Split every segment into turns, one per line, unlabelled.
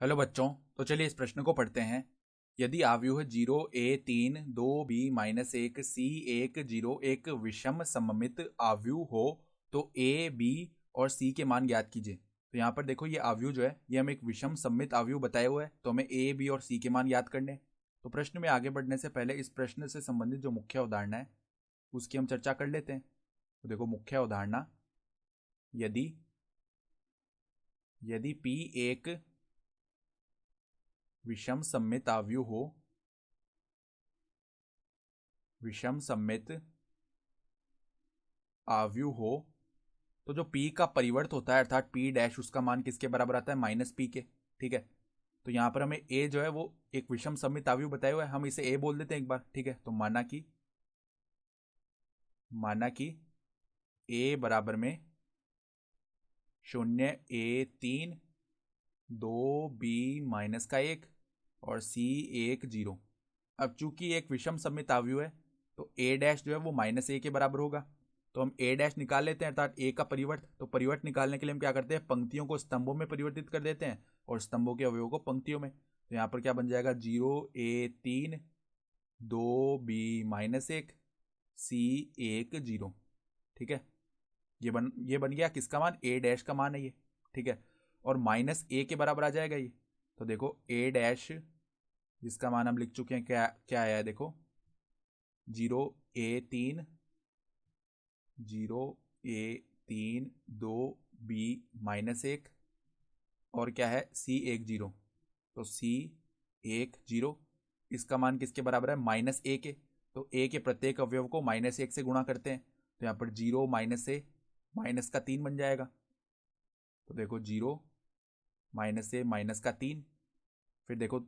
Hello बच्चों। तो चलिए इस प्रश्न को पढ़ते हैं। यदि आव्यूह 0 a 3 2 b-1 c 1 0 एक विषम सममित आव्यूह हो तो a b और c के मान ज्ञात कीजिए। तो यहाँ पर देखो, ये आव्यूह जो है ये हम एक विषम सममित आव्यूह बताए हुए हैं, तो हमें a b और c के मान याद करने हैं। तो प्रश्न में आगे बढ़ने से पहले इस प्रश्न से संबंधित जो मुख्य अवधारणा है उसकी हम चर्चा कर लेते हैं। तो देखो, मुख्य अवधारणा, यदि यदि p एक विषम सममित आव्यूह हो, विषम सममित आव्यूह हो, तो जो p का परिवर्त होता है अर्थात p डैश, उसका मान किसके बराबर आता है? माइनस p के। ठीक है, तो यहाँ पर हमें a जो है वो एक विषम सममित आव्यूह बताए हुए है, हम इसे a बोल देते हैं एक बार। ठीक है, तो माना कि a बराबर में 0 a 3 2 b माइनस का 1 और c 1 0। अब चूंकि एक विषम सममित आव्यूह है तो a डैश जो है वो माइनस a के बराबर होगा, तो हम a डैश निकाल लेते हैं अर्थात a का परिवर्त। तो परिवर्त निकालने के लिए हम क्या करते हैं? पंक्तियों को स्तंभों में परिवर्तित कर देते हैं और स्तंभों के अवयवों को पंक्तियों में। तो यहाँ पर क्या बन जाएगा? 0 a 3 2 b माइनस 1 c 1 0। ठीक है, ये बन गया किसका मान? a डैश का मान है ये। ठीक है, और माइनस a के बराबर आ जाएगा ये। तो देखो a डैश जिसका मान हम लिख चुके हैं, क्या क्या आया है देखो, 0 a 3 2 b माइनस 1 और क्या है? c 1 0। तो c 1 0 इसका मान किसके बराबर है? माइनस a के। तो a के प्रत्येक अवयव को माइनस 1 से गुणा करते हैं, तो यहाँ पर 0 माइनस a माइनस का 3 बन जाएगा। तो देखो 0 माइनस a माइनस का 3, फिर देखो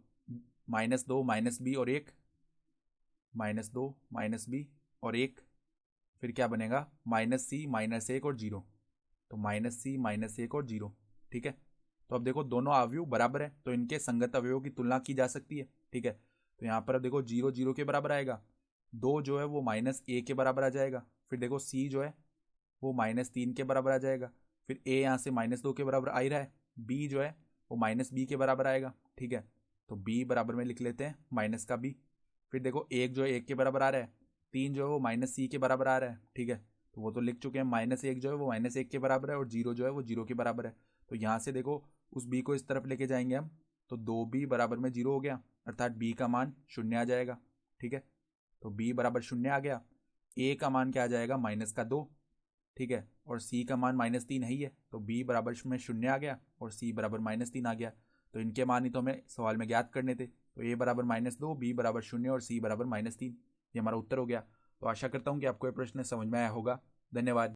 माइनस 2 माइनस b और 1, माइनस 2 माइनस b और 1, फिर क्या बनेगा? माइनस सी माइनस 1 और 0। तो माइनस सी माइनस 1 और 0। ठीक है, तो अब देखो दोनों अवयव बराबर है तो इनके संगत अवयवों की तुलना की जा सकती है। ठीक है, तो यहाँ पर अब देखो 0 0 के बराबर आएगा, 2 जो है वो माइनस a के बराबर आ जाएगा, फिर देखो c जो है वो माइनस 3 के बराबर आ जाएगा, फिर a यहाँ से माइनस 2 के बराबर आ ही रहा है, b जो है वो माइनस b के बराबर आएगा। ठीक है, तो b बराबर में लिख लेते हैं माइनस का b। फिर देखो 1 जो है 1 के बराबर आ रहा है, 3 जो है वो माइनस c के बराबर आ रहा है। ठीक है, तो वो तो लिख चुके हैं, माइनस 1 जो है वो माइनस 1 के बराबर है और 0 जो है वो 0 के बराबर है। तो यहाँ से देखो उस b को इस तरफ लेके जाएंगे हम, तो 2b बराबर में 0 हो गया अर्थात b का मान 0 आ जाएगा। ठीक है, तो b बराबर 0 आ गया, a का मान क्या आ जाएगा? माइनस का 2। ठीक है, और c का मान माइनस 3 है ही है, तो b बराबर में 0 आ गया और c बराबर माइनस 3 आ गया। तो इनके मान ही तो हमें सवाल में ज्ञात करने थे। तो a बराबर माइनस 2, b बराबर 0 और c बराबर माइनस 3, ये हमारा उत्तर हो गया। तो आशा करता हूँ कि आपको ये प्रश्न समझ में आया होगा। धन्यवाद।